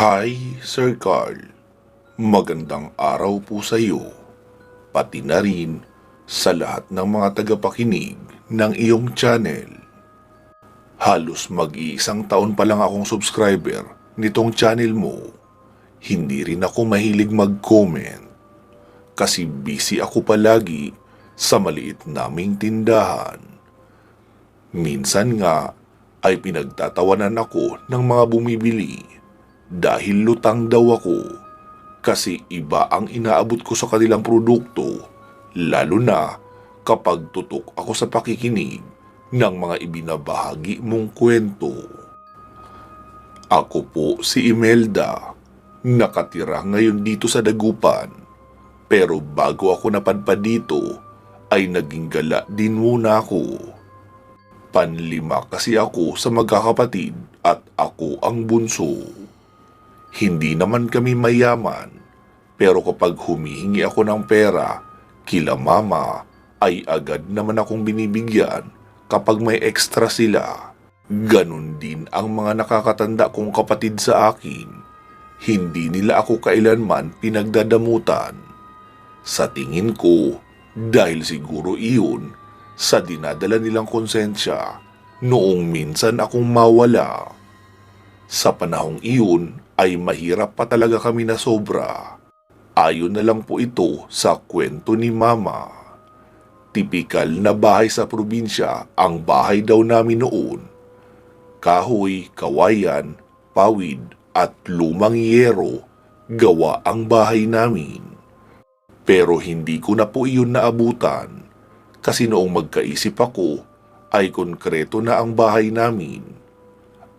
Hi, Sir Carl. Magandang araw po sa iyo, pati na rin sa lahat ng mga tagapakinig ng iyong channel. Halos mag-iisang taon pa lang akong subscriber nitong channel mo. Hindi rin ako mahilig mag-comment kasi busy ako palagi sa maliit naming tindahan. Minsan nga ay pinagtatawanan ako ng mga bumibili dahil lutang daw ako kasi iba ang inaabot ko sa kanilang produkto, lalo na kapag tutok ako sa pakikinig ng mga ibinabahagi mong kwento. Ako po si Imelda, nakatira ngayon dito sa Dagupan, pero bago ako napadpad dito ay naging gala din muna ako. Panlima kasi ako sa magkakapatid at ako ang bunso. Hindi naman kami mayaman, pero kapag humihingi ako ng pera, kila mama ay agad naman akong binibigyan kapag may extra sila. Ganon din ang mga nakakatanda kong kapatid sa akin. Hindi nila ako kailanman pinagdadamutan. Sa tingin ko, dahil siguro iyon sa dinadala nilang konsensya noong minsan akong mawala. Sa panahong iyon ay mahirap pa talaga kami na sobra. Ayon na lang po ito sa kwento ni Mama. Tipikal na bahay sa probinsya ang bahay daw namin noon. Kahoy, kawayan, pawid at lumang yero gawa ang bahay namin. Pero hindi ko na po iyon naabutan kasi noong magkaisip ako ay konkreto na ang bahay namin.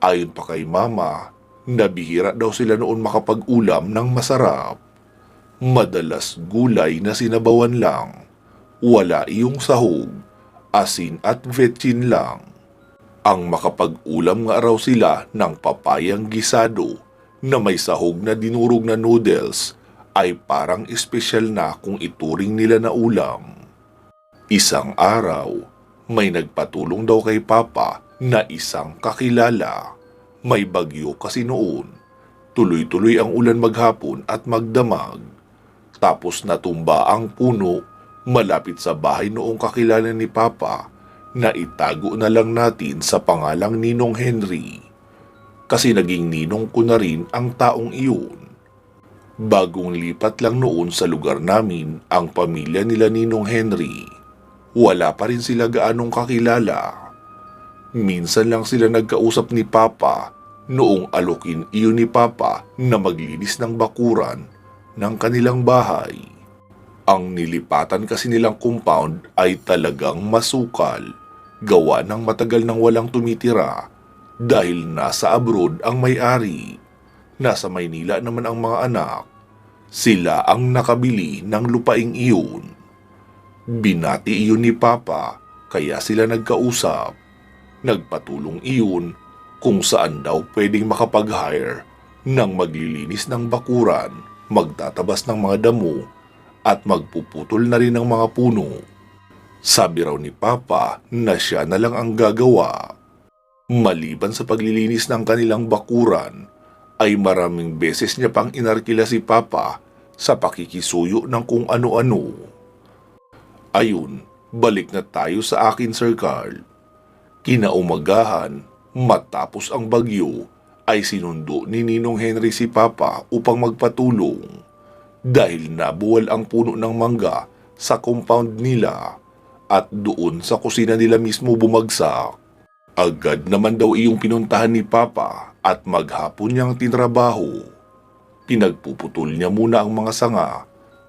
Ayon pa kay Mama, nabihira daw sila noon makapag-ulam ng masarap. Madalas gulay na sinabawan lang. Wala iyong sahog, asin at vetchin lang. Ang makapag-ulam nga raw sila ng papayang gisado na may sahog na dinurog na noodles ay parang espesyal na kung ituring nila na ulam. Isang araw, may nagpatulong daw kay Papa na isang kakilala. May bagyo kasi noon. Tuloy-tuloy ang ulan maghapon at magdamag. Tapos natumba ang puno malapit sa bahay noong kakilala ni Papa na itago na lang natin sa pangalang Ninong Henry. Kasi naging ninong ko na rin ang taong iyon. Bagong lipat lang noon sa lugar namin ang pamilya nila Ninong Henry. Wala pa rin sila gaanong kakilala. Minsan lang sila nagkausap ni Papa noong alokin iyon ni Papa na maglinis ng bakuran ng kanilang bahay. Ang nilipatan kasi nilang compound ay talagang masukal, gawa ng matagal nang walang tumitira dahil nasa abroad ang may-ari. Nasa Maynila naman ang mga anak. Sila ang nakabili ng lupaing iyon. Binati iyon ni Papa kaya sila nagkausap. Nagpatulong iyon kung saan daw pwedeng makapag-hire ng maglilinis ng bakuran, magtatabas ng mga damo, at magpuputol na rin ng mga puno. Sabi raw ni Papa na siya na lang ang gagawa. Maliban sa paglilinis ng kanilang bakuran, ay maraming beses niya pang inarkila si Papa sa pakikisuyo ng kung ano-ano. Ayun, balik na tayo sa akin, Sir Carl. Kinaumagahan, matapos ang bagyo, ay sinundo ni Ninong Henry si Papa upang magpatulong dahil nabuwal ang puno ng mangga sa compound nila at doon sa kusina nila mismo bumagsak. Agad naman daw iyong pinuntahan ni Papa at maghapon niyang tinrabaho. Pinagpuputol niya muna ang mga sanga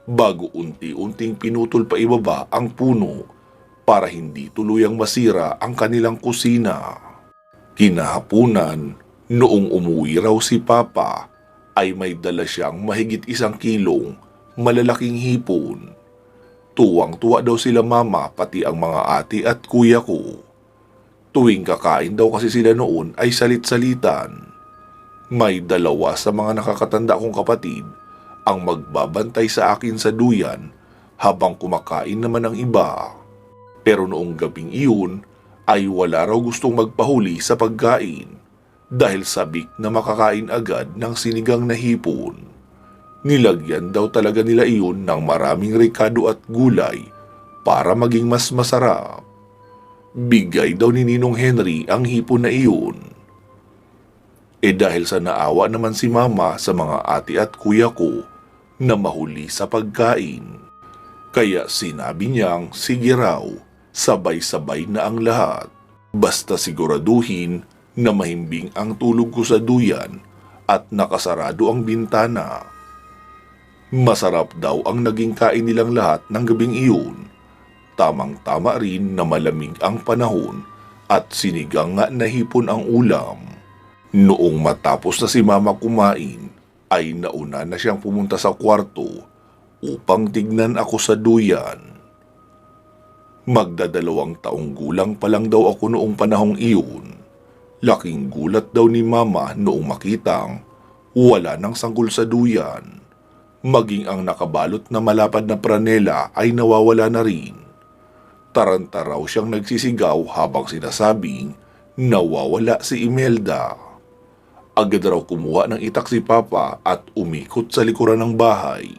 bago unti-unting pinutol pa ibaba ang puno para hindi tuluyang masira ang kanilang kusina. Kinahapunan, noong umuwi raw si Papa, ay may dala siyang mahigit 1 kilong malalaking hipon. Tuwang-tuwa daw sila Mama pati ang mga ate at kuya ko. Tuwing kakain daw kasi sila noon ay salit-salitan. May 2 sa mga nakakatanda kong kapatid ang magbabantay sa akin sa duyan habang kumakain naman ang iba. Pero noong gabing iyon ay wala raw gustong magpahuli sa pagkain dahil sabik na makakain agad ng sinigang na hipon. Nilagyan daw talaga nila iyon ng maraming rekado at gulay para maging mas masarap. Bigay daw ni Ninong Henry ang hipon na iyon. Dahil sa naawa naman si Mama sa mga ate at kuya ko na mahuli sa pagkain, kaya sinabi niyang sige raw, sabay-sabay na ang lahat. Basta siguraduhin na mahimbing ang tulog ko sa duyan at nakasarado ang bintana. Masarap daw ang naging kain nilang lahat ng gabing iyon. Tamang-tama rin na malamig ang panahon at sinigang nga na hipon ang ulam. Noong matapos na si Mama kumain, ay nauna na siyang pumunta sa kwarto upang tignan ako sa duyan. Magdadalawang taong gulang pa lang daw ako noong panahong iyon. Laking gulat daw ni Mama noong makitang wala nang sanggol sa duyan. Maging ang nakabalot na malapad na pranela ay nawawala na rin. Taranta raw siyang nagsisigaw habang sinasabing nawawala si Imelda. Agad raw kumuha ng itak si Papa at umikot sa likuran ng bahay.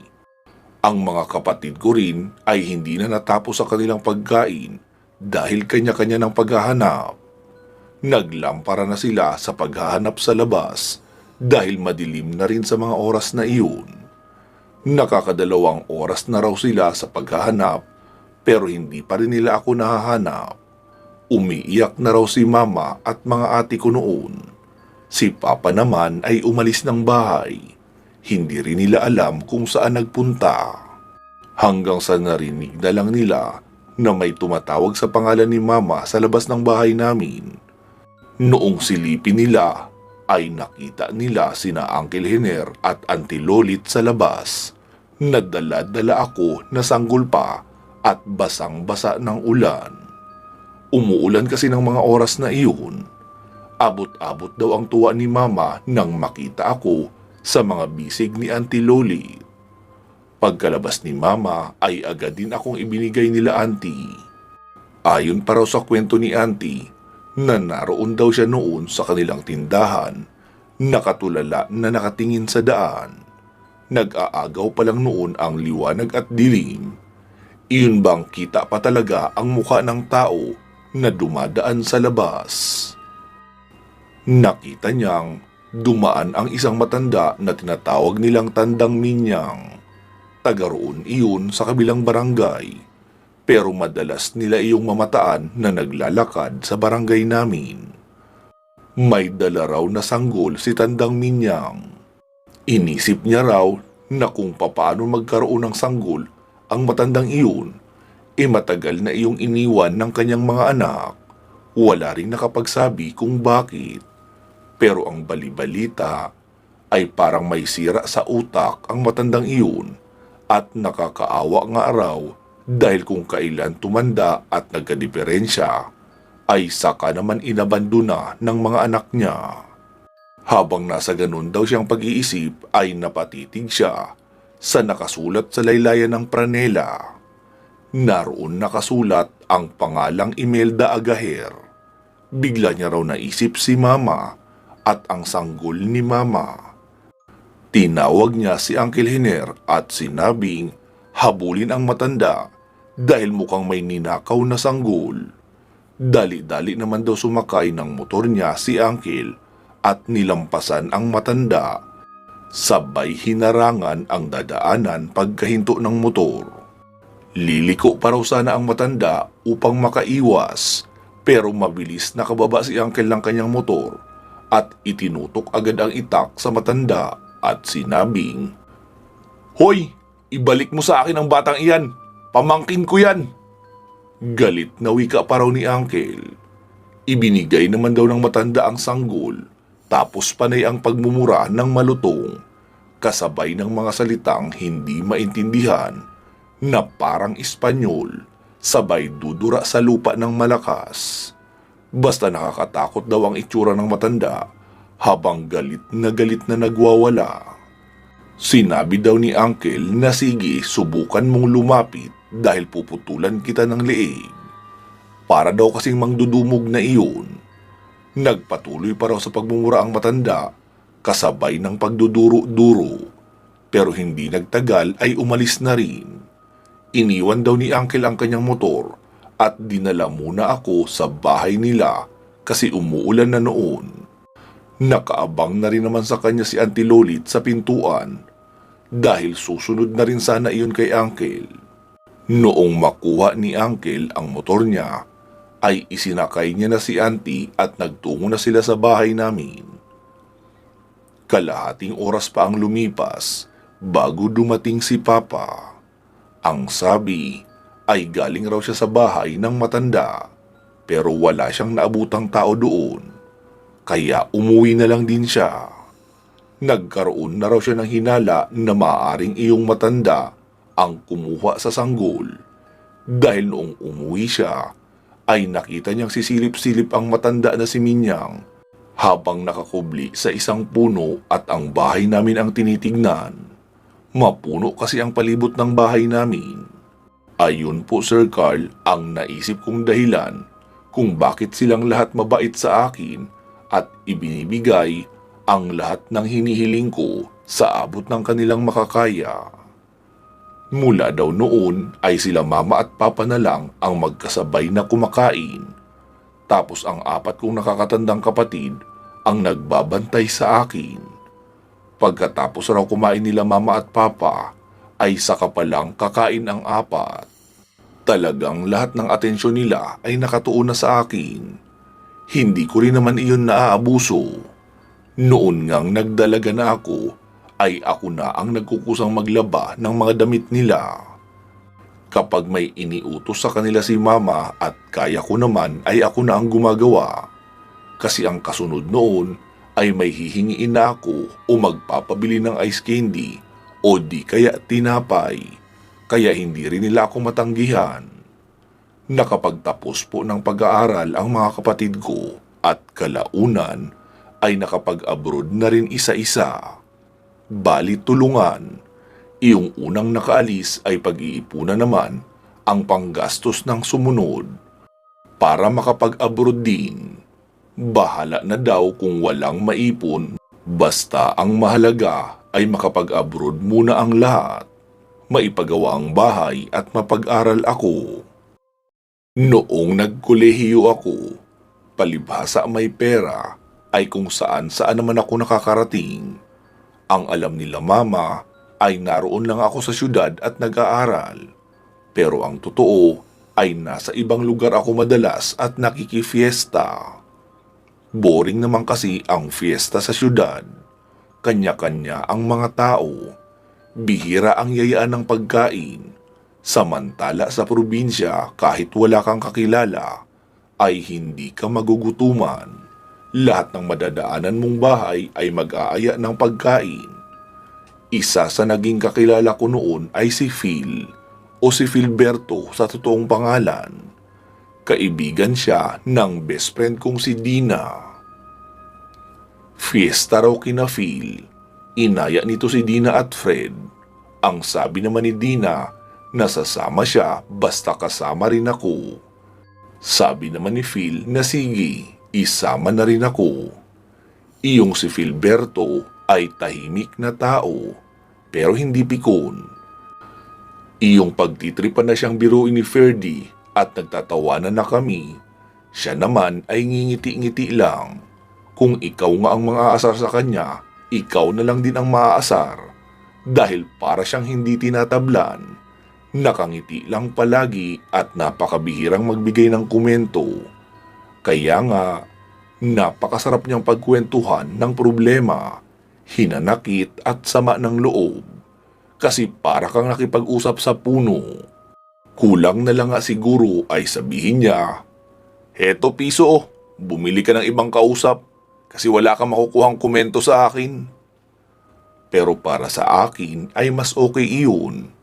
Ang mga kapatid ko rin ay hindi na natapos sa kanilang pagkain dahil kanya-kanya ng paghahanap. Naglampara na sila sa paghahanap sa labas dahil madilim na rin sa mga oras na iyon. Nakakadalawang oras na raw sila sa paghahanap pero hindi pa rin nila ako nahahanap. Umiiyak na raw si Mama at mga ate ko noon. Si Papa naman ay umalis ng bahay. Hindi rin nila alam kung saan nagpunta. Hanggang sa narinig na lang nila na may tumatawag sa pangalan ni Mama sa labas ng bahay namin. Noong silipin nila ay nakita nila sina Uncle Hiner at Auntie Lolit sa labas. Nadala-dala ako na sanggol pa at basang-basa ng ulan. Umuulan kasi ng mga oras na iyon. Abot-abot daw ang tuwa ni Mama nang makita ako sa mga bisig ni Auntie Lolit. Pagkalabas ni Mama ay agad din akong ibinigay nila Auntie. Ayon pa raw sa kwento ni Auntie na naroon daw siya noon sa kanilang tindahan, nakatulala na nakatingin sa daan. Nag-aagaw pa lang noon ang liwanag at dilim. Iyon bang kita pa talaga ang mukha ng tao na dumadaan sa labas? Nakita niyang dumaan ang isang matanda na tinatawag nilang Tandang Minyang. Taga roon iyon sa kabilang barangay, pero madalas nila iyong mamataan na naglalakad sa barangay namin. May dala raw na sanggol si Tandang Minyang. Inisip niya raw na kung papaano magkaroon ng sanggol ang matandang iyon, matagal na iyong iniwan ng kanyang mga anak. Wala ring nakapagsabi kung bakit. Pero ang balibalita ay parang may sira sa utak ang matandang iyon at nakakaawa nga raw dahil kung kailan tumanda at nagkadiferensya ay saka naman inabandona ng mga anak niya. Habang nasa ganun daw siyang pag-iisip ay napatitig siya sa nakasulat sa laylayan ng pranela. Naroon nakasulat ang pangalang Imelda Agaher. Bigla niya raw naisip si Mama at ang sanggol ni Mama. Tinawag niya si Uncle Hiner at sinabing habulin ang matanda dahil mukhang may ninakaw na sanggol. Dali-dali naman daw sumakay ng motor niya si Uncle at nilampasan ang matanda. Sabay hinarangan ang dadaanan pagkahinto ng motor. Liliko pa raw sana ang matanda upang makaiwas pero mabilis nakababa si Uncle ng kanyang motor at itinutok agad ang itak sa matanda at sinabing, "Hoy! Ibalik mo sa akin ang batang iyan! Pamangkin ko yan!" Galit na wika pa raw ni Uncle. Ibinigay naman daw ng matanda ang sanggol, tapos panay ang pagmumura ng malutong, kasabay ng mga salitang hindi maintindihan na parang Espanyol, sabay dudura sa lupa ng malakas. Basta nakakatakot daw ang itsura ng matanda habang galit na nagwawala. Sinabi daw ni Uncle na sige, subukan mong lumapit dahil puputulan kita ng leeg. Para daw kasing mangdudumog na iyon. Nagpatuloy pa raw sa pagmumura ang matanda, kasabay ng pagduduro-duro. Pero hindi nagtagal ay umalis na rin. Iniwan daw ni Uncle ang kanyang motor at dinala muna ako sa bahay nila kasi umuulan na noon. Nakaabang na rin naman sa kanya si Auntie Lolit sa pintuan dahil susunod na rin sana iyon kay Uncle. Noong makuha ni Uncle ang motor niya, ay isinakay niya na si Auntie at nagtungo na sila sa bahay namin. Kalahating oras pa ang lumipas bago dumating si Papa. Ang sabi ay galing raw siya sa bahay ng matanda pero wala siyang naabutang tao doon. Kaya umuwi na lang din siya. Nagkaroon na raw siya ng hinala na maaaring iyong matanda ang kumuha sa sanggol. Dahil noong umuwi siya, ay nakita niyang sisilip-silip ang matanda na si Minyang habang nakakubli sa isang puno at ang bahay namin ang tinitignan. Mapuno kasi ang palibot ng bahay namin. Ayun po Sir Carl ang naisip kong dahilan kung bakit silang lahat mabait sa akin at ibinibigay ang lahat ng hinihiling ko sa abot ng kanilang makakaya. Mula daw noon ay sila mama at papa na lang ang magkasabay na kumakain. Tapos ang 4 kong nakakatandang kapatid ang nagbabantay sa akin. Pagkatapos raw kumain nila mama at papa, ay saka palang kakain ang 4. Talagang lahat ng atensyon nila ay nakatuon na sa akin. Hindi ko rin naman iyon naaabuso. Noon ngang nagdalaga na ako, ay ako na ang nagkukusang maglaba ng mga damit nila. Kapag may iniutos sa kanila si mama at kaya ko naman ay ako na ang gumagawa. Kasi ang kasunod noon ay may hihingiin na ako o magpapabili ng ice candy o di kaya tinapay. Kaya hindi rin nila ako matanggihan. Nakapagtapos po ng pag-aaral ang mga kapatid ko at kalaunan ay nakapag-abroad na rin isa-isa. Bali tulungan, iyong unang nakaalis ay pag-iipunan naman ang panggastos ng sumunod. Para makapag-abroad din, bahala na daw kung walang maipon, basta ang mahalaga ay makapag-abroad muna ang lahat, maipagawa ang bahay at mapag-aral ako. Noong nagkolehiyo ako, palibhasa may pera ay kung saan-saan naman ako nakakarating. Ang alam nila mama ay naroon lang ako sa syudad at nag-aaral. Pero ang totoo ay nasa ibang lugar ako madalas at nakikifiesta. Boring naman kasi ang fiesta sa syudad. Kanya-kanya ang mga tao. Bihira ang yayaan ng pagkain. Samantala sa probinsya kahit wala kang kakilala ay hindi ka magugutuman. Lahat ng madadaanan mong bahay ay mag-aaya ng pagkain. Isa sa naging kakilala ko noon ay si Phil o si Philberto sa totoong pangalan. Kaibigan siya ng best friend kong si Dina. Fiesta raw kina Phil. Inaya nito si Dina at Fred. Ang sabi naman ni Dina, nasasama siya basta kasama rin ako. Sabi naman ni Phil na sige, isama na rin ako. Iyong si Philberto ay tahimik na tao, pero hindi pikon. Iyong pagtitripan na siyang biruin ni Ferdy at nagtatawanan na kami. Siya naman ay ngingiti-ngiti lang. Kung ikaw nga ang mang-aasar sa kanya, ikaw na lang din ang maaasar. Dahil para siyang hindi tinatablan. Nakangiti lang palagi at napakabihirang magbigay ng komento. Kaya nga, napakasarap niyang pagkwentuhan ng problema, hinanakit at sama ng loob. Kasi para kang nakipag-usap sa puno. Kulang na lang nga siguro ay sabihin niya, "Heto piso, bumili ka ng ibang kausap kasi wala kang makukuhang komento sa akin." Pero para sa akin ay mas okay iyon.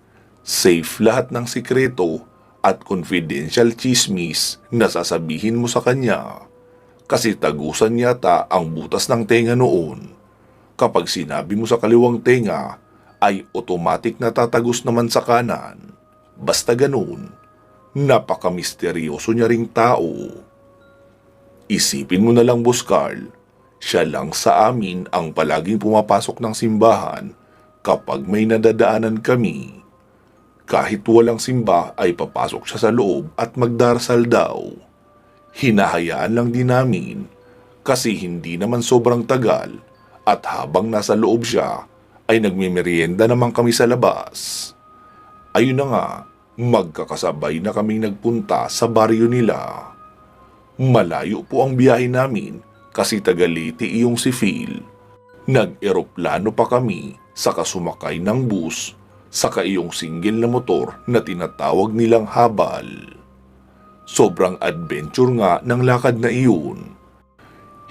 Safe lahat ng sikreto at confidential chismis na sasabihin mo sa kanya. Kasi tagusan yata ang butas ng tenga noon. Kapag sinabi mo sa kaliwang tenga, ay automatic na tatagos naman sa kanan. Basta ganun, napaka-misteryoso niya ring tao. Isipin mo na lang, Boss Carl, siya lang sa amin ang palaging pumapasok ng simbahan kapag may nadadaanan kami. Kahit walang simba ay papasok siya sa loob at magdarasal daw. Hinahayaan lang din namin kasi hindi naman sobrang tagal at habang nasa loob siya ay nagmimerienda naman kami sa labas. Ayun na nga, magkakasabay na kaming nagpunta sa baryo nila. Malayo po ang biyahe namin kasi taga Leyte iyong si Phil. Nag-eroplano pa kami saka sumakay ng bus saka iyong single na motor na tinatawag nilang habal. Sobrang adventure nga ng lakad na iyon.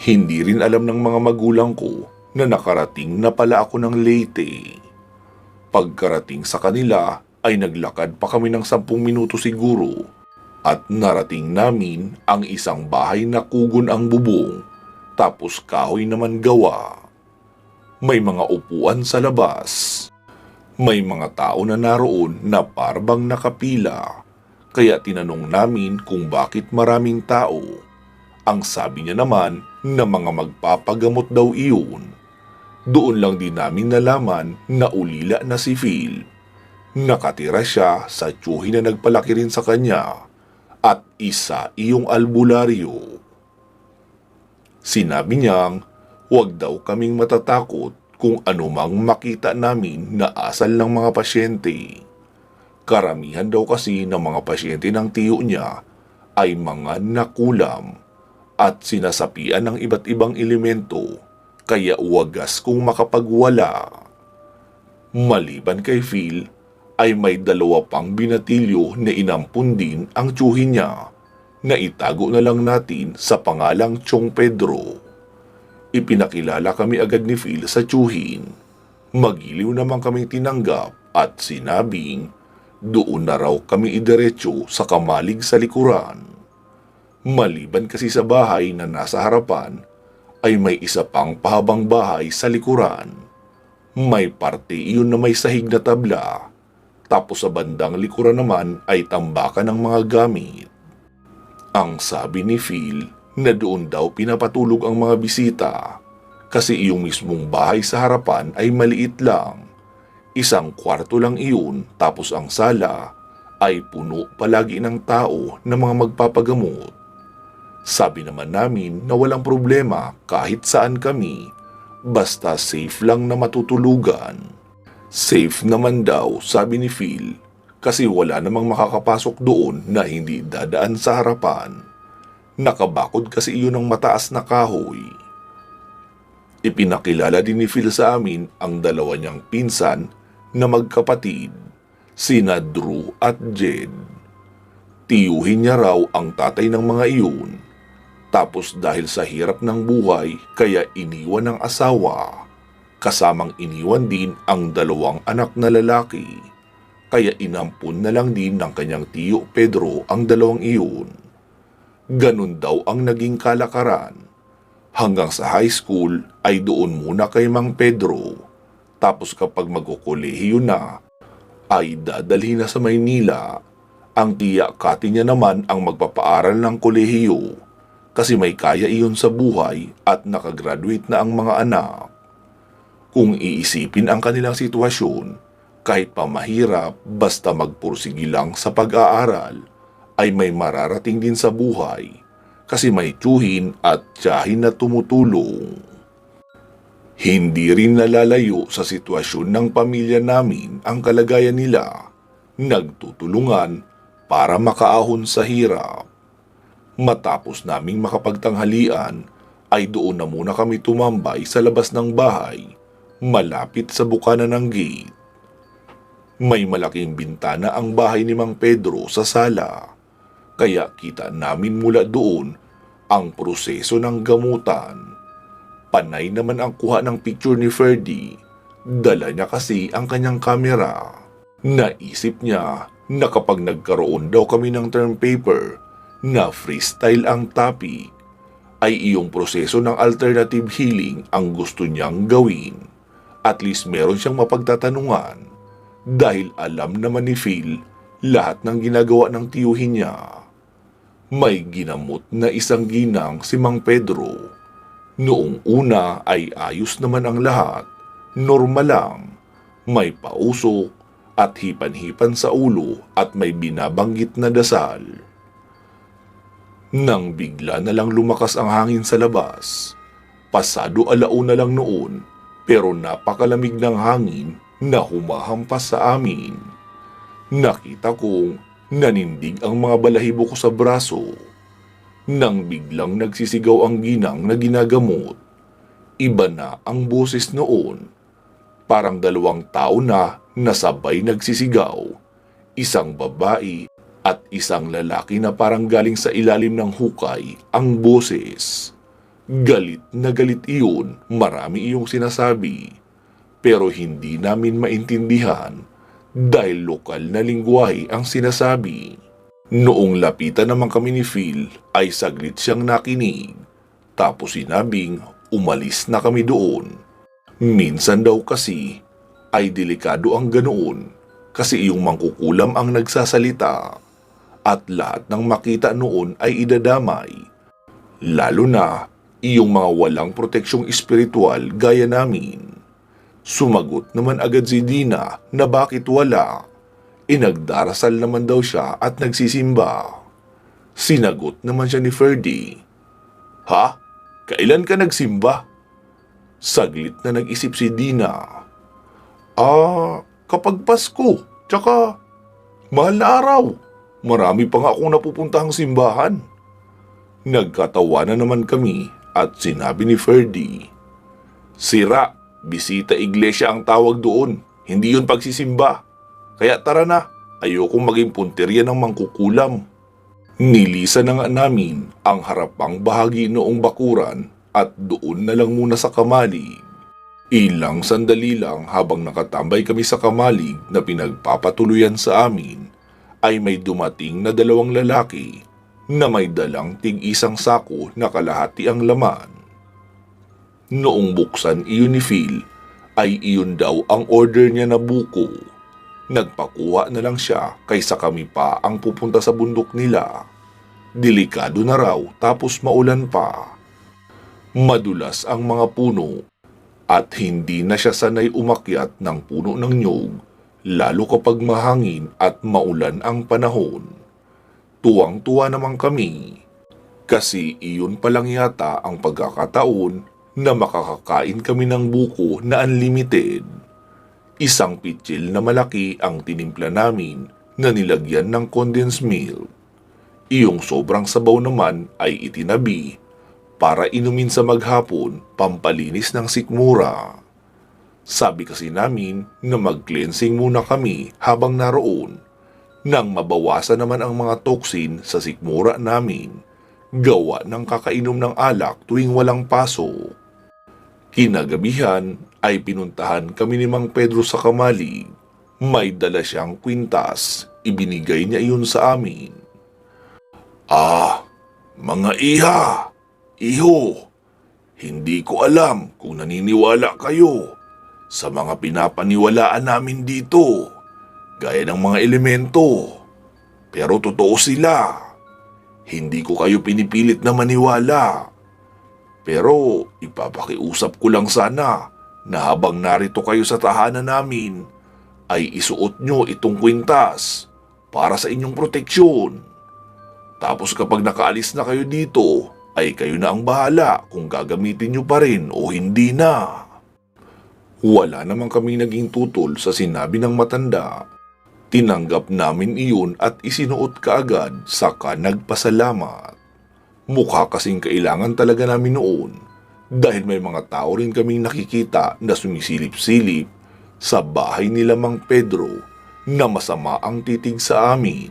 Hindi rin alam ng mga magulang ko na nakarating na pala ako ng Leyte. Pagkarating sa kanila ay naglakad pa kami ng 10 minuto siguro at narating namin ang isang bahay na kugon ang bubong tapos kahoy naman gawa. May mga upuan sa labas. May mga tao na naroon na parabang nakapila kaya tinanong namin kung bakit maraming tao. Ang sabi niya naman na mga magpapagamot daw iyon. Doon lang din namin nalaman na ulila na si Phil. Nakatira siya sa tiyuhin na nagpalaki rin sa kanya at isa iyong albularyo. Sinabi niyang huwag daw kaming matatakot kung anumang makita namin na asal ng mga pasyente. Karamihan daw kasi ng mga pasyente ng tiyo niya ay mga nakulam at sinasapian ng iba't ibang elemento kaya wagas kung makapagwala. Maliban kay Phil ay may 2 pang binatilyo na inampun din ang tiyuhin niya na itago na lang natin sa pangalang Chong Pedro. Ipinakilala kami agad ni Phil sa tiyuhin. Magiliw naman kaming tinanggap at sinabing doon na raw kami idiretso sa kamalig sa likuran. Maliban kasi sa bahay na nasa harapan ay may isa pang pahabang bahay sa likuran. May parte iyon na may sahig na tabla. Tapos sa bandang likuran naman ay tambakan ng mga gamit. Ang sabi ni Phil na doon daw pinapatulog ang mga bisita kasi iyong mismong bahay sa harapan ay maliit lang. 1 kwarto lang iyon tapos ang sala ay puno palagi ng tao na mga magpapagamot. Sabi naman namin na walang problema kahit saan kami basta safe lang na matutulugan. Safe naman daw, sabi ni Phil, kasi wala namang makakapasok doon na hindi dadaan sa harapan. Nakabakod kasi iyon ng mataas na kahoy. Ipinakilala din ni Phil sa amin ang 2 niyang pinsan na magkapatid, sina Drew at Jed. Tiyuhin niya raw ang tatay ng mga iyon. Tapos dahil sa hirap ng buhay kaya iniwan ng asawa. Kasamang iniwan din ang 2 anak na lalaki, kaya inampun na lang din ng kanyang tiyo Pedro ang 2 iyon. Ganun daw ang naging kalakaran. Hanggang sa high school ay doon muna kay Mang Pedro, tapos kapag magkukolehiyo na, ay dadalhin na sa Maynila. Ang tiya Kati niya naman ang magpapaaral ng kolehiyo, kasi may kaya iyon sa buhay at nakagraduate na ang mga anak. Kung iisipin ang kanilang sitwasyon, kahit pa mahirap basta magpursigi lang sa pag-aaral, ay may mararating din sa buhay kasi may tiyuhin at tiyahin na tumutulong. Hindi rin nalalayo sa sitwasyon ng pamilya namin ang kalagayan nila, nagtutulungan para makaahon sa hirap. Matapos naming makapagtanghalian, ay doon na muna kami tumambay sa labas ng bahay, malapit sa bukana ng gate. May malaking bintana ang bahay ni Mang Pedro sa sala, kaya kita namin mula doon ang proseso ng gamutan. Panay naman ang kuha ng picture ni Ferdy, dala niya kasi ang kanyang kamera. Naisip niya na kapag nagkaroon daw kami ng term paper na freestyle ang topic, ay iyong proseso ng alternative healing ang gusto niyang gawin. At least meron siyang mapagtatanungan dahil alam naman ni Phil lahat ng ginagawa ng tiyuhin niya. May ginamot na isang ginang si Mang Pedro. Noong una ay ayos naman ang lahat, normal lang. May pausok at hipan-hipan sa ulo at may binabanggit na dasal. Nang bigla na lang lumakas ang hangin sa labas. Pasado alauna lang noon, pero napakalamig ng hangin na humahampas sa amin. Nakita kong nanindig ang mga balahibo ko sa braso. Nang biglang nagsisigaw ang ginang na ginagamot. Iba na ang boses noon. Parang dalawang tao na nasabay nagsisigaw. Isang babae at isang lalaki na parang galing sa ilalim ng hukay ang boses. Galit na galit iyon, marami iyong sinasabi. Pero hindi namin maintindihan dahil lokal na lingwahe ang sinasabi. Noong lapitan naman kami ni Phil ay saglit siyang nakinig. Tapos sinabing umalis na kami doon. Minsan daw kasi ay delikado ang ganoon kasi iyong mangkukulam ang nagsasalita at lahat ng makita noon ay idadamay. Lalo na iyong mga walang proteksyong espiritual gaya namin. Sumagot naman agad si Dina na bakit wala. Inagdarasal naman daw siya at nagsisimba. Sinagot naman siya ni Ferdy. Ha? Kailan ka nagsimba? Saglit na nag-isip si Dina. Kapag Pasko, tsaka mahal na araw. Marami pa nga akong napupuntahang simbahan. Nagkatawanan naman kami at sinabi ni Ferdy. Sira, bisita iglesia ang tawag doon, hindi yun pagsisimba. Kaya tara na, ayokong maging punterya ng mangkukulam. Nilisan na nga namin ang harapang bahagi noong bakuran at doon na lang muna sa kamalig. Ilang sandali lang habang nakatambay kami sa kamalig na pinagpapatuluyan sa amin, ay may dumating na dalawang lalaki na may dalang tig-isang sako na kalahati ang laman. Noong buksan iyon ni Phil, ay iyon daw ang order niya na buko. Nagpakuha na lang siya kaysa kami pa ang pupunta sa bundok nila. Delikado na raw tapos maulan pa. Madulas ang mga puno at hindi na siya sanay umakyat ng puno ng nyug, lalo kapag mahangin at maulan ang panahon. Tuwang-tuwa naman kami kasi iyon pa lang yata ang pagkakataon na makakakain kami ng buko na unlimited. Isang pitsil na malaki ang tinimpla namin na nilagyan ng condensed milk. Iyong sobrang sabaw naman ay itinabi para inumin sa maghapon pampalinis ng sikmura. Sabi kasi namin na mag-cleansing muna kami habang naroon nang mabawasan naman ang mga toxin sa sikmura namin gawa ng kakainom ng alak tuwing walang pasok. Kinagabihan ay pinuntahan kami ni Mang Pedro sa kamalig. May dala siyang kwintas, ibinigay niya iyon sa amin. Mga iha, iho, hindi ko alam kung naniniwala kayo sa mga pinapaniwalaan namin dito, gaya ng mga elemento. Pero totoo sila. Hindi ko kayo pinipilit na maniwala. Pero ipapakiusap ko lang sana na habang narito kayo sa tahanan namin, ay isuot nyo itong kwintas para sa inyong proteksyon. Tapos kapag nakaalis na kayo dito, ay kayo na ang bahala kung gagamitin nyo pa rin o hindi na. Wala naman kami naging tutol sa sinabi ng matanda. Tinanggap namin iyon at isinuot kaagad saka nagpasalamat. Mukha kasing kailangan talaga namin noon dahil may mga tao rin kaming nakikita na sumisilip-silip sa bahay nila Mang Pedro na masama ang titig sa amin.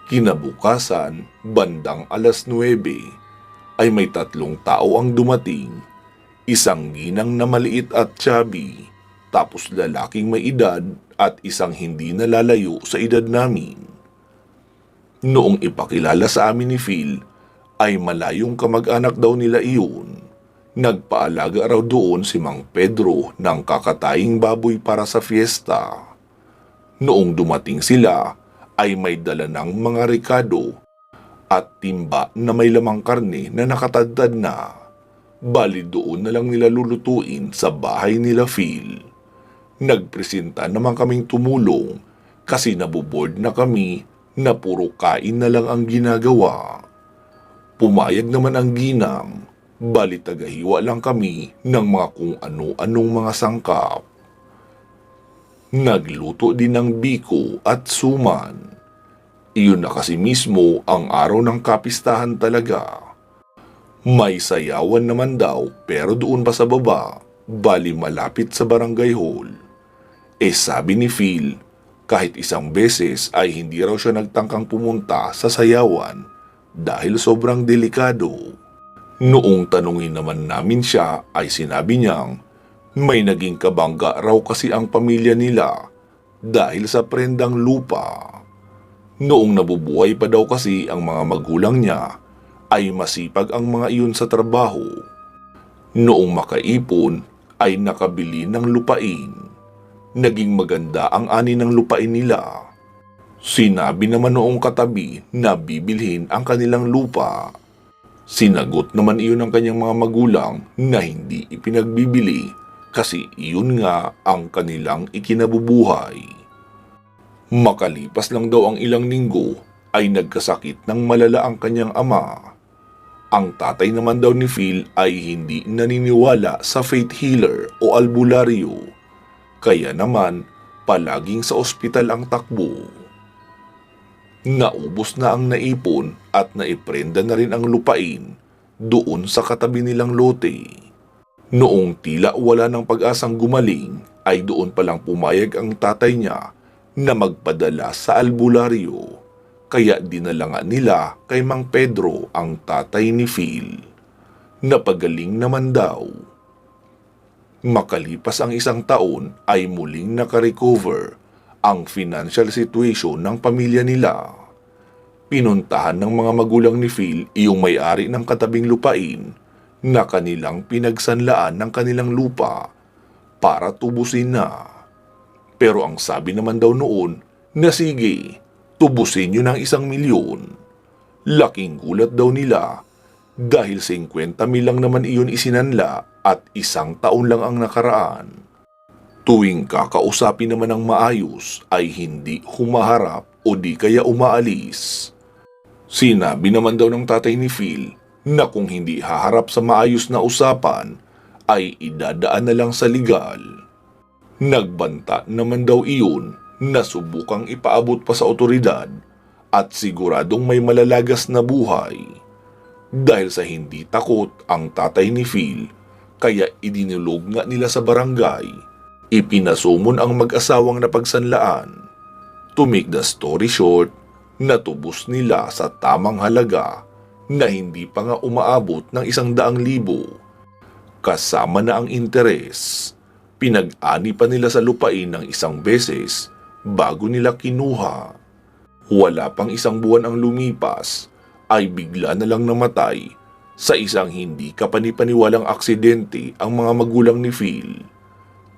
Kinabukasan, bandang 9:00, ay may 3 tao ang dumating. Isang ginang na maliit at chubby, tapos lalaking may edad at isang hindi nalalayo sa edad namin. Noong ipakilala sa amin ni Phil, ay malayong kamag-anak daw nila iyon. Nagpaalaga raw doon si Mang Pedro ng kakataying baboy para sa fiesta. Noong dumating sila, ay may dala ng mga rekado at timba na may lamang karne na nakatadtad na. Bali doon na lang nila lulutuin sa bahay nila Phil. Nagpresenta naman kaming tumulong kasi naboboard na kami na puro kain na lang ang ginagawa. Pumayag naman ang ginang, bali tagahiwa lang kami ng mga kung ano-anong mga sangkap. Nagluto din ng biko at suman. Iyon na kasi mismo ang araw ng kapistahan talaga. May sayawan naman daw pero doon pa sa baba, bali malapit sa barangay hall. Sabi ni Phil, kahit isang beses ay hindi raw siya nagtangkang pumunta sa sayawan dahil sobrang delikado. Noong tanungin naman namin siya ay sinabi niyang may naging kabangga raw kasi ang pamilya nila dahil sa prendang lupa. Noong nabubuhay pa daw kasi ang mga magulang niya, ay masipag ang mga iyon sa trabaho. Noong makaipon, ay nakabili ng lupain. Naging maganda ang ani ng lupain nila. Sinabi naman noong katabi na bibilhin ang kanilang lupa. Sinagot naman iyon ng kanyang mga magulang na hindi ipinagbibili kasi iyon nga ang kanilang ikinabubuhay. Makalipas lang daw ang ilang linggo ay nagkasakit ng malala ang kanyang ama. Ang tatay naman daw ni Phil ay hindi naniniwala sa faith healer o albularyo. Kaya naman palaging sa ospital ang takbo. Naubos na ang naipon at naiprenda na rin ang lupain doon sa katabi nilang lote. Noong tila wala ng pag-asang gumaling ay doon palang pumayag ang tatay niya na magpadala sa albularyo, kaya dinala nga nila kay Mang Pedro ang tatay ni Phil. Napagaling naman daw. Makalipas ang isang taon ay muling nakarecover ang financial situation ng pamilya nila. Pinuntahan ng mga magulang ni Phil iyong may-ari ng katabing lupain na kanilang pinagsanlaan ng kanilang lupa para tubusin na. Pero ang sabi naman daw noon na sige, tubusin nyo ng 1,000,000. Laking gulat daw nila dahil 50,000 lang naman iyon isinanla at 1 taon lang ang nakaraan. Tuwing kakausapin naman ng maayos ay hindi humaharap o di kaya umaalis. Sinabi naman daw ng tatay ni Phil na kung hindi haharap sa maayos na usapan ay idadaan na lang sa legal. Nagbanta naman daw iyon na subukang ipaabot pa sa otoridad at siguradong may malalagas na buhay. Dahil sa hindi takot ang tatay ni Phil, kaya idinulog nga nila sa barangay. Ipinasumon ang mag-asawang napagsanlaan. To make the story short, natubos nila sa tamang halaga na hindi pa nga umaabot ng 100,000. Kasama na ang interes. Pinag-ani pa nila sa lupain ng 1 beses bago nila kinuha. Wala pang 1 buwan ang lumipas ay bigla na lang namatay sa isang hindi kapanipaniwalang aksidente ang mga magulang ni Phil.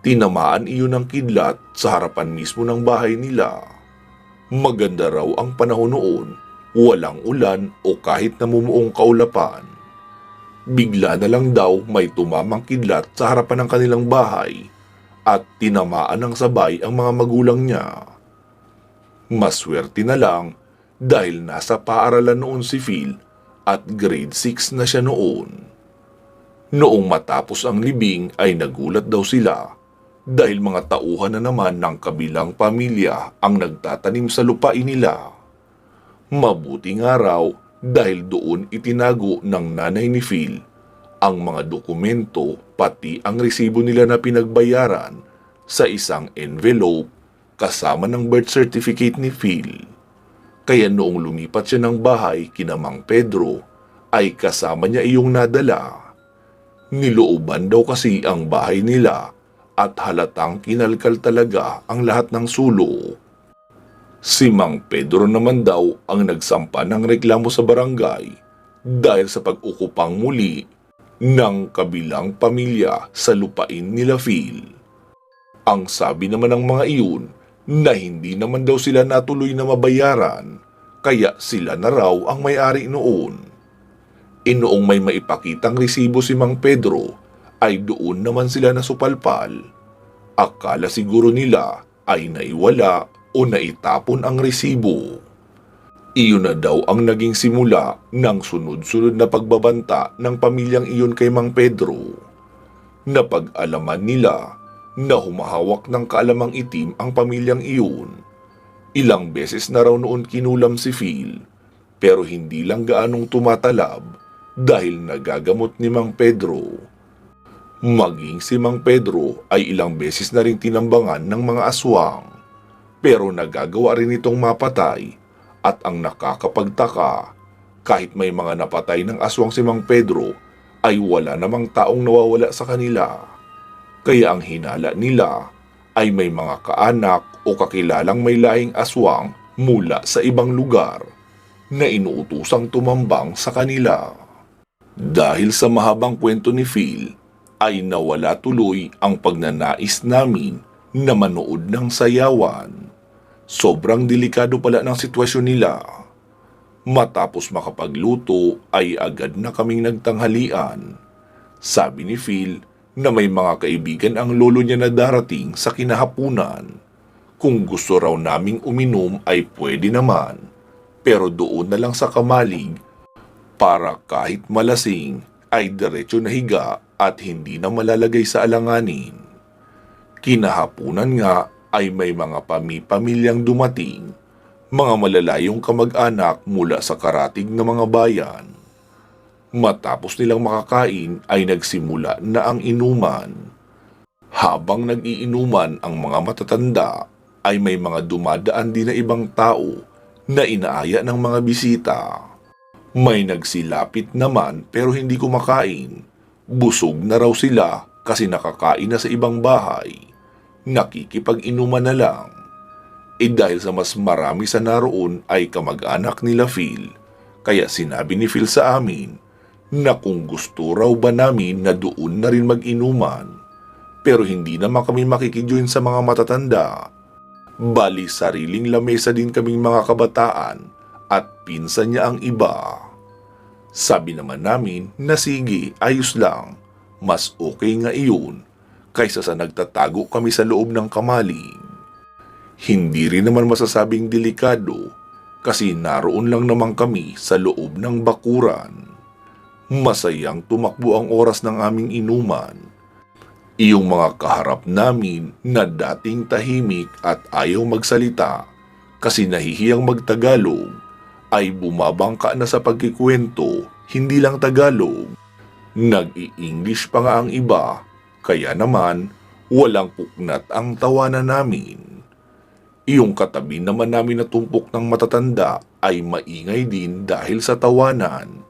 Tinamaan iyon ng kidlat sa harapan mismo ng bahay nila. Maganda raw ang panahon noon, walang ulan o kahit namumuong kaulapan. Bigla na lang daw may tumamang kidlat sa harapan ng kanilang bahay at tinamaan ng sabay ang mga magulang niya. Maswerte na lang dahil nasa paaralan noon si Phil at grade 6 na siya noon. Noong matapos ang libing ay nagulat daw sila dahil mga tauhan na naman ng kabilang pamilya ang nagtatanim sa lupain nila. Mabuti nga raw dahil doon itinago ng nanay ni Phil ang mga dokumento pati ang resibo nila na pinagbayaran sa isang envelope kasama ng birth certificate ni Phil. Kaya noong lumipat siya ng bahay kina Mang Pedro ay kasama niya iyong nadala. Nilooban daw kasi ang bahay nila at halatang kinalkal talaga ang lahat ng sulok. Si Mang Pedro naman daw ang nagsampa ng reklamo sa barangay dahil sa pag-ukupang muli ng kabilang pamilya sa lupain nila Phil. Ang sabi naman ng mga iyon na hindi naman daw sila natuloy na mabayaran kaya sila na raw ang may-ari noon. Noong may maipakitang resibo si Mang Pedro, ay doon naman sila nasupalpal. Akala siguro nila ay naiwala o naitapon ang resibo. Iyon na daw ang naging simula ng sunod-sunod na pagbabanta ng pamilyang iyon kay Mang Pedro. Napag-alaman nila na humahawak ng kaalamang itim ang pamilyang iyon. Ilang beses na raw noon kinulam si Phil, pero hindi lang gaanong tumatalab dahil nagagamot ni Mang Pedro. Maging si Mang Pedro ay ilang beses na rin tinambangan ng mga aswang, pero nagagawa rin itong mapatay. At ang nakakapagtaka, kahit may mga napatay ng aswang si Mang Pedro, ay wala namang taong nawawala sa kanila. Kaya ang hinala nila ay may mga kaanak o kakilalang may lahing aswang mula sa ibang lugar na inuutusang tumambang sa kanila. Dahil sa mahabang kwento ni Phil, ay nawala tuloy ang pagnanais namin na manood ng sayawan. Sobrang delikado pala ng sitwasyon nila. Matapos makapagluto ay agad na kaming nagtanghalian. Sabi ni Phil na may mga kaibigan ang lolo niya na darating sa kinahapunan. Kung gusto raw naming uminom ay pwede naman, pero doon na lang sa kamalig para kahit malasing ay diretso na higa at hindi na malalagay sa alanganin. Kinahapunan nga ay may mga pamilyang dumating, mga malalayong kamag-anak mula sa karatig ng mga bayan. Matapos nilang makakain ay nagsimula na ang inuman. Habang nag-iinuman ang mga matatanda, ay may mga dumadaan din na ibang tao na inaaya ng mga bisita. May nagsilapit naman pero hindi kumakain. Busog na raw sila kasi nakakain na sa ibang bahay. Nakikipag-inuman na lang. Dahil sa mas marami sa naroon ay kamag-anak nila Phil, kaya sinabi ni Phil sa amin na kung gusto raw ba namin na doon na rin mag-inuman, pero hindi naman kami makikijoin sa mga matatanda. Bali sariling lamesa din kaming mga kabataan at pinsan niya ang iba. Sabi naman namin na sige, ayos lang, mas okay nga iyon kaysa sa nagtatago kami sa loob ng kamalig. Hindi rin naman masasabing delikado kasi naroon lang naman kami sa loob ng bakuran. Masayang tumakbo ang oras ng aming inuman. Iyong mga kaharap namin na dating tahimik at ayaw magsalita kasi nahihiyang magtagalog ay bumabangka na sa pagkikwento, hindi lang Tagalog. Nag-i-English pa nga ang iba. Kaya naman, walang puknat ang tawanan namin. Iyong katabi naman namin na tumpok ng matatanda ay maingay din dahil sa tawanan.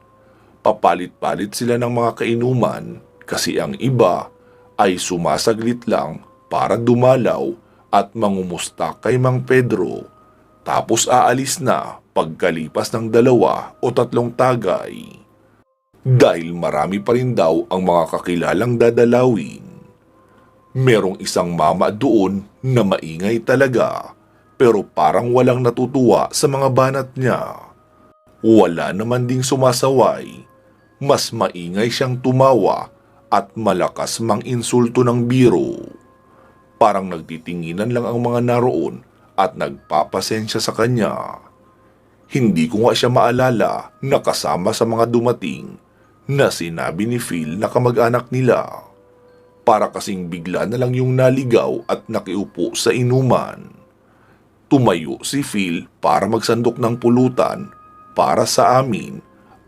Papalit-palit sila ng mga kainuman kasi ang iba ay sumasaglit lang para dumalaw at mangumusta kay Mang Pedro. Tapos aalis na pagkalipas ng 2 o 3 tagay. Dahil marami pa rin daw ang mga kakilalang dadalawin. Merong isang mama doon na maingay talaga, pero parang walang natutuwa sa mga banat niya. Wala naman ding sumasaway, mas maingay siyang tumawa at malakas mang insulto ng biro. Parang nagtitinginan lang ang mga naroon at nagpapasensya sa kanya. Hindi ko nga siya maalala na kasama sa mga dumating na sinabi ni Phil na kamag-anak nila. Para kasing bigla na lang yung naligaw at nakiupo sa inuman. Tumayo si Phil para magsandok ng pulutan para sa amin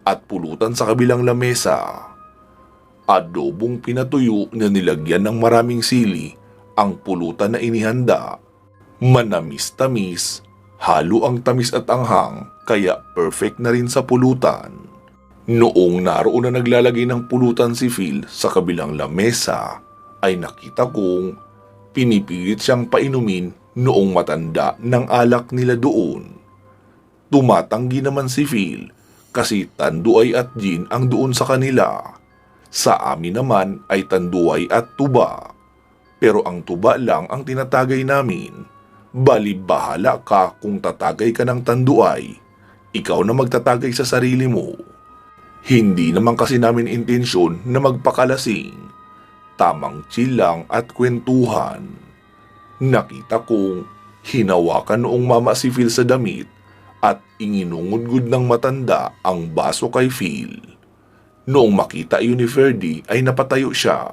at pulutan sa kabilang lamesa. Adobong pinatuyo na nilagyan ng maraming sili ang pulutan na inihanda. Manamis-tamis, halo ang tamis at anghang kaya perfect na rin sa pulutan. Noong naroon na naglalagay ng pulutan si Phil sa kabilang lamesa, ay nakita kong pinipilit siyang painumin noong matanda ng alak nila doon. Tumatanggi naman si Phil kasi tanduay at gin ang doon sa kanila. Sa amin naman ay tanduay at tuba. Pero ang tuba lang ang tinatagay namin. Bali bahala ka kung tatagay ka ng tanduay. ikaw na magtatagay sa sarili mo. Hindi naman kasi namin intensyon na magpakalasing. Tamang chill lang at kwentuhan. Nakita kong hinawakan noong mama si Phil sa damit at inginungudgud ng matanda ang baso kay Phil. Noong makita iyon ni Ferdy ay napatayo siya.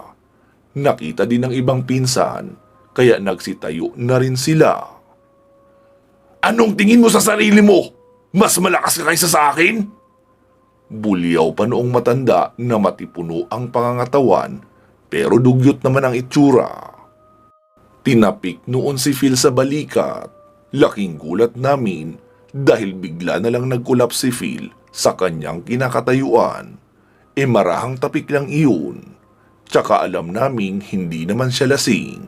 Nakita din ng ibang pinsan kaya nagsitayo na rin sila. Anong tingin mo sa sarili mo? Mas malakas ka kaysa sa akin? Bulyaw pa noong matanda na matipuno ang pangangatawan pero dugyot naman ang itsura. Tinapik noon si Phil sa balikat. Laking gulat namin dahil bigla na lang nagkulap si Phil sa kanyang kinakatayuan. Marahang tapik lang iyon. Tsaka alam naming hindi naman siya lasing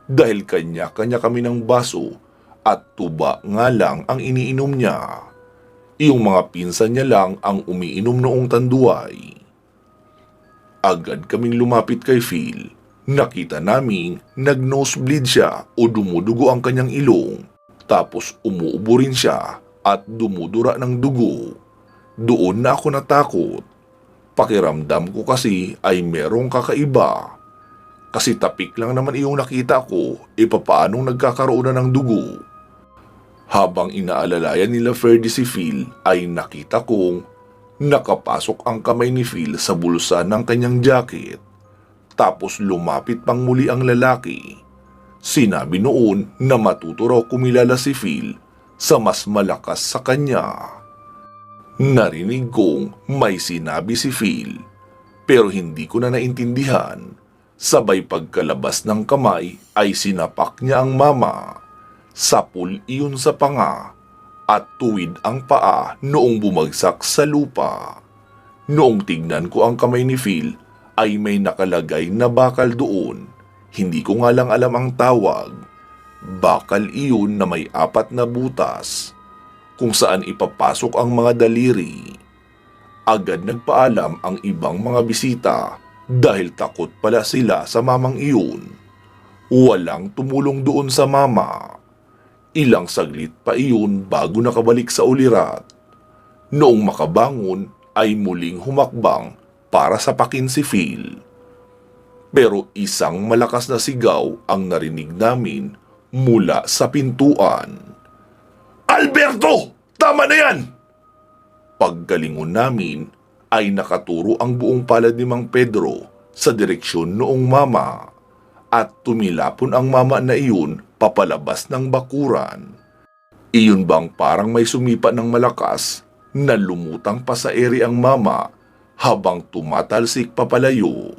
dahil kanya-kanya kami ng baso at tuba nga lang ang iniinom niya. Iyong mga pinsan niya lang ang umiinom noong tanduay. Agad kaming lumapit kay Phil. Nakita naming nag-nosebleed siya o dumudugo ang kanyang ilong. Tapos umuubo rin siya at dumudura ng dugo. Doon na ako natakot. Pakiramdam ko kasi ay merong kakaiba. Kasi tapik lang naman iyong nakita ko, papaanong nagkakaroon na ng dugo? Habang inaalalayan nila Ferdy si Phil ay nakita kong nakapasok ang kamay ni Phil sa bulsa ng kanyang jacket. Tapos lumapit pang muli ang lalaki. Sinabi noon na matuto raw kumilala si Phil sa mas malakas sa kanya. Narinig kong may sinabi si Phil pero hindi ko na naintindihan. Sabay pagkalabas ng kamay ay sinapak niya ang mama. Sapul iyon sa panga at tuwid ang paa noong bumagsak sa lupa. Noong tignan ko ang kamay ni Phil ay may nakalagay na bakal doon. Hindi ko nga lang alam ang tawag. Bakal iyon na may 4 na butas kung saan ipapasok ang mga daliri. Agad nagpaalam ang ibang mga bisita dahil takot pala sila sa mamang iyon. Walang tumulong doon sa mama. Ilang saglit pa iyon bago nakabalik sa ulirat. Noong makabangon ay muling humakbang para sapakin si Phil. Pero isang malakas na sigaw ang narinig namin mula sa pintuan. Alberto! Tama na yan! Paggalingon namin ay nakaturo ang buong palad ni Mang Pedro sa direksyon noong mama at tumilapon ang mama na iyon papalabas ng bakuran. Iyon bang parang may sumipa ng malakas na lumutang pa sa ere ang mama habang tumatalsik papalayo.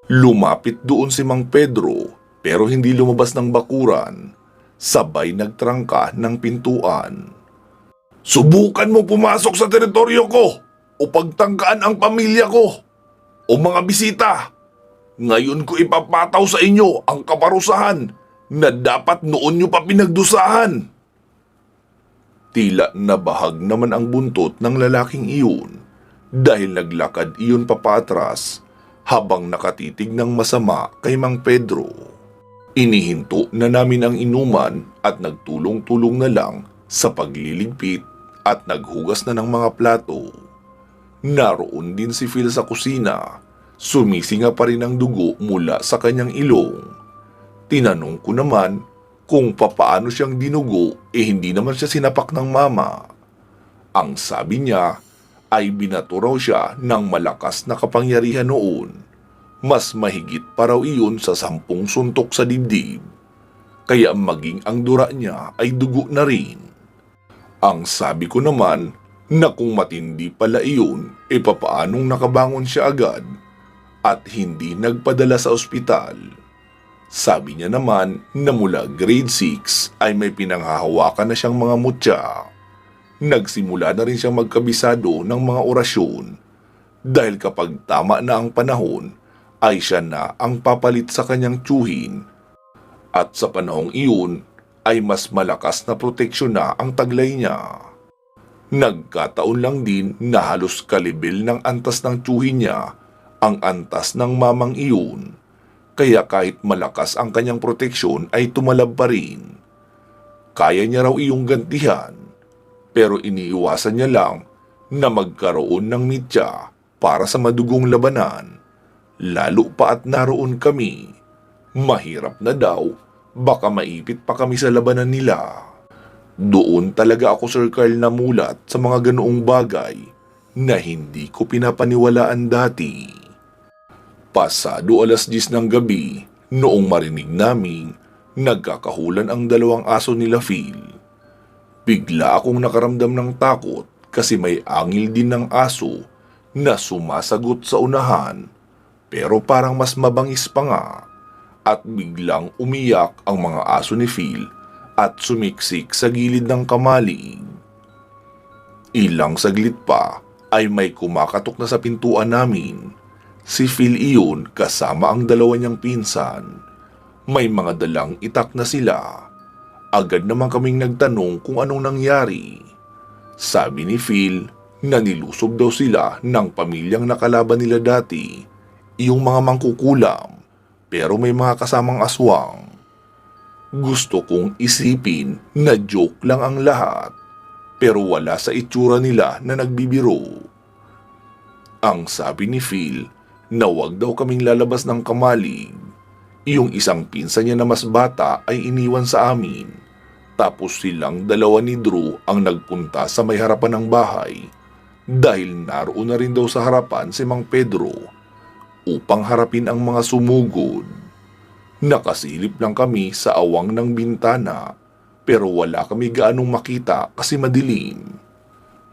Lumapit doon si Mang Pedro pero hindi lumabas ng bakuran. Sabay nagtrangka ng pintuan. Subukan mo pumasok sa teritoryo ko o pagtangkaan ang pamilya ko o mga bisita. Ngayon ko ipapataw sa inyo ang kaparusahan na dapat noon nyo pa pinagdusahan. Tila nabahag naman ang buntot ng lalaking iyon dahil naglakad iyon papatras habang nakatitig ng masama kay Mang Pedro. Inihinto na namin ang inuman at nagtulong-tulong na lang sa pagliligpit at naghugas na ng mga plato. Naroon din si Phil sa kusina. Sumisinga pa rin ang dugo mula sa kanyang ilong. Tinanong ko naman kung papaano siyang dinugo hindi naman siya sinapak ng mama. Ang sabi niya ay binato raw siya ng malakas na kapangyarihan noon. Mas mahigit pa raw iyon sa 10 suntok sa dibdib. Kaya maging ang dura niya ay dugo na rin. Ang sabi ko naman na kung matindi pala iyon, papaanong nakabangon siya agad at hindi nagpadala sa ospital. Sabi niya naman na mula grade 6 ay may pinanghahawakan na siyang mga mutya. Nagsimula na rin siyang magkabisado ng mga orasyon dahil kapag tama na ang panahon ay siya na ang papalit sa kanyang tiyuhin at sa panahong iyon ay mas malakas na proteksyon na ang taglay niya. Nagkataon lang din na halos kalibil ng antas ng tiyuhin niya ang antas ng mamang iyon, kaya kahit malakas ang kanyang proteksyon ay tumalab pa rin. Kaya niya raw iyong gantihan. pero iniiwasan niya lang na magkaroon ng mitya para sa madugong labanan. Lalo pa at naroon kami. Mahirap na daw, baka maipit pa kami sa labanan nila. Doon talaga ako, Sir Carl, namulat sa mga ganoong bagay na hindi ko pinapaniwalaan dati. Pasado 10:00 ng gabi noong marinig naming nagkakahulan ang dalawang aso nila Phil. Bigla akong nakaramdam ng takot kasi may angil din ng aso na sumasagot sa unahan, pero parang mas mabangis pa nga, at biglang umiyak ang mga aso ni Phil at sumiksik sa gilid ng kamalig. Ilang saglit pa ay may kumakatok na sa pintuan namin. Si Phil iyon kasama ang dalawa niyang pinsan. May mga dalang itak na sila. Agad naman kaming nagtanong kung anong nangyari. Sabi ni Phil na nilusob daw sila ng pamilyang nakalaban nila dati, yung mga mangkukulam, pero may mga kasamang aswang. Gusto kong isipin na joke lang ang lahat, pero wala sa itsura nila na nagbibiro. Ang sabi ni Phil na wag daw kaming lalabas ng kamalig. Yung isang pinsan niya na mas bata ay iniwan sa amin. Tapos silang dalawa ni Drew ang nagpunta sa may harapan ng bahay dahil naroon na rin daw sa harapan si Mang Pedro upang harapin ang mga sumugod. Nakasilip lang kami sa awang ng bintana pero wala kami gaanong makita kasi madilim.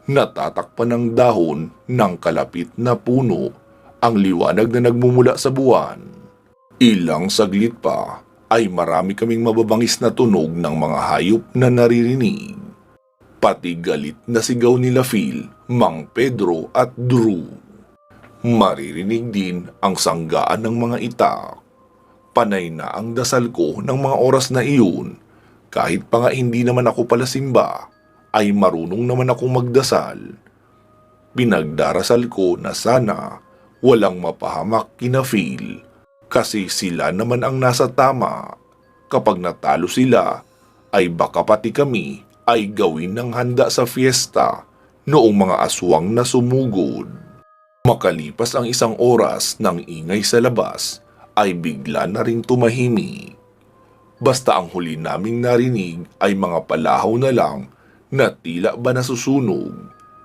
Natatakpan ng dahon ng kalapit na puno ang liwanag na nagmumula sa buwan. Ilang saglit pa ay marami kaming mababangis na tunog ng mga hayop na naririnig. Pati galit na sigaw nila Phil, Mang Pedro at Drew. Maririnig din ang sanggaan ng mga itak. Panay na ang dasal ko ng mga oras na iyon. Kahit pa nga hindi naman ako pala simba, ay marunong naman akong magdasal. Pinagdarasal ko na sana walang mapahamak kina Phil. Kasi sila naman ang nasa tama. Kapag natalo sila, ay baka pati kami ay gawin ng handa sa fiesta noong mga aswang na sumugod. Makalipas ang 1 oras ng ingay sa labas, ay bigla na ring tumahimik. Basta ang huli naming narinig ay mga palahaw na lang na tila ba nasusunog.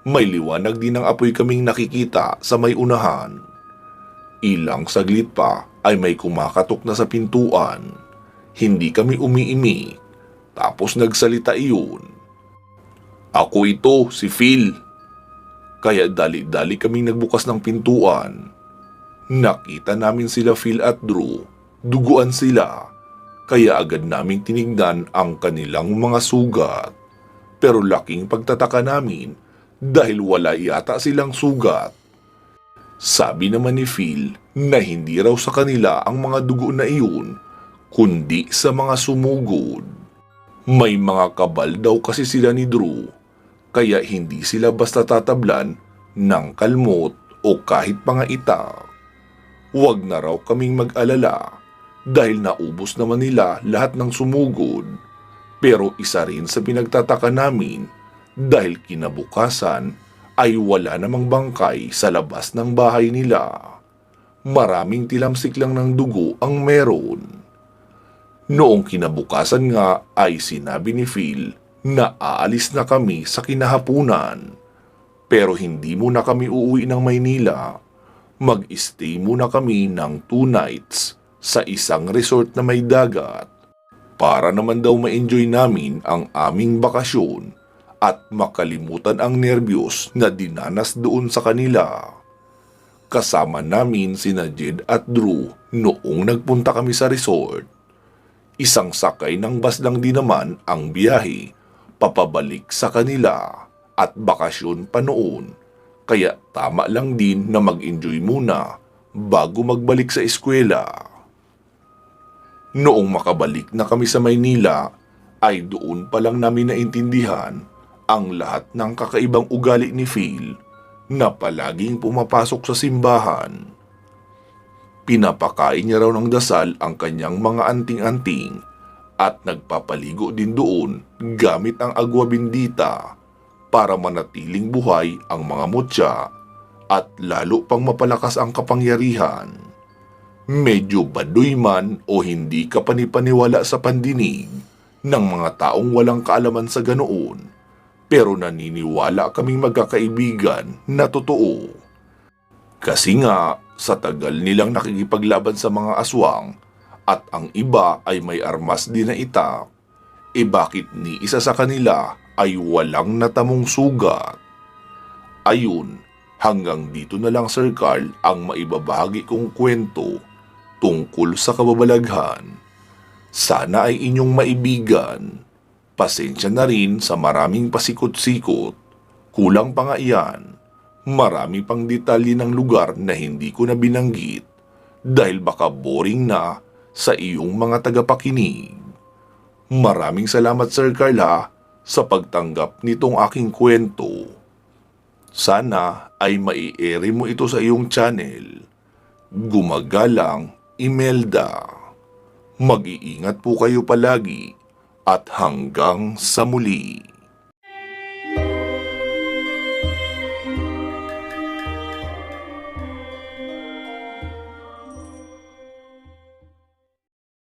May liwanag din ng apoy kaming nakikita sa may unahan. Ilang saglit pa ay may kumakatok na sa pintuan. Hindi kami umiimik. Tapos nagsalita iyon. "Ako ito, si Phil." Kaya dali-dali kaming nagbukas ng pintuan. Nakita namin sila Phil at Drew. Duguan sila. Kaya agad naming tinignan ang kanilang mga sugat. Pero laking pagtataka namin dahil wala yata silang sugat. Sabi naman ni Phil na hindi raw sa kanila ang mga dugo na iyon, kundi sa mga sumugod. May mga kabal daw kasi sila ni Drew, kaya hindi sila basta tatablan ng kalmot o kahit mga itak. Huwag na raw kaming mag-alala dahil naubos naman nila lahat ng sumugod. Pero isa rin sa pinagtataka namin dahil kinabukasan ay wala namang bangkay sa labas ng bahay nila. Maraming tilamsik lang ng dugo ang meron. Noong kinabukasan nga ay sinabi ni Phil na aalis na kami sa kinahapunan. Pero hindi muna kami uuwi ng Maynila. Mag-stay muna kami ng 2 nights sa isang resort na may dagat. Para naman daw ma-enjoy namin ang aming bakasyon at makalimutan ang nerbiyos na dinanas doon sa kanila. Kasama namin sina Jed at Drew noong nagpunta kami sa resort. Isang sakay ng bus lang din naman ang biyahe, papabalik sa kanila at bakasyon pa noon. Kaya tama lang din na mag-enjoy muna bago magbalik sa eskwela. Noong makabalik na kami sa Maynila, ay doon pa lang namin naintindihan ang lahat ng kakaibang ugali ni Phil na palaging pumapasok sa simbahan. Pinapakain niya raw ng dasal ang kanyang mga anting-anting at nagpapaligo din doon gamit ang agwa bendita. para manatiling buhay ang mga mutya at lalo pang mapalakas ang kapangyarihan. Medyo baduy man o hindi ka panipaniwala sa pandinig ng mga taong walang kaalaman sa ganoon, pero naniniwala kaming magkakaibigan na totoo. Kasi nga, sa tagal nilang nakikipaglaban sa mga aswang at ang iba ay may armas din na itak, bakit ni isa sa kanila ay walang natamong sugat? Ayun, hanggang dito na lang Sir Carl ang maibabahagi kong kwento tungkol sa kababalaghan. Sana ay inyong maibigan. Pasensya na rin sa maraming pasikot-sikot. Kulang pa nga iyan. Marami pang detalye ng lugar na hindi ko na binanggit dahil baka boring na sa iyong mga tagapakinig. Maraming salamat Sir Carl sa pagtanggap nitong aking kwento. Sana ay mai-ere mo ito sa iyong channel. Gumagalang Imelda. Mag-iingat po kayo palagi at hanggang sa muli.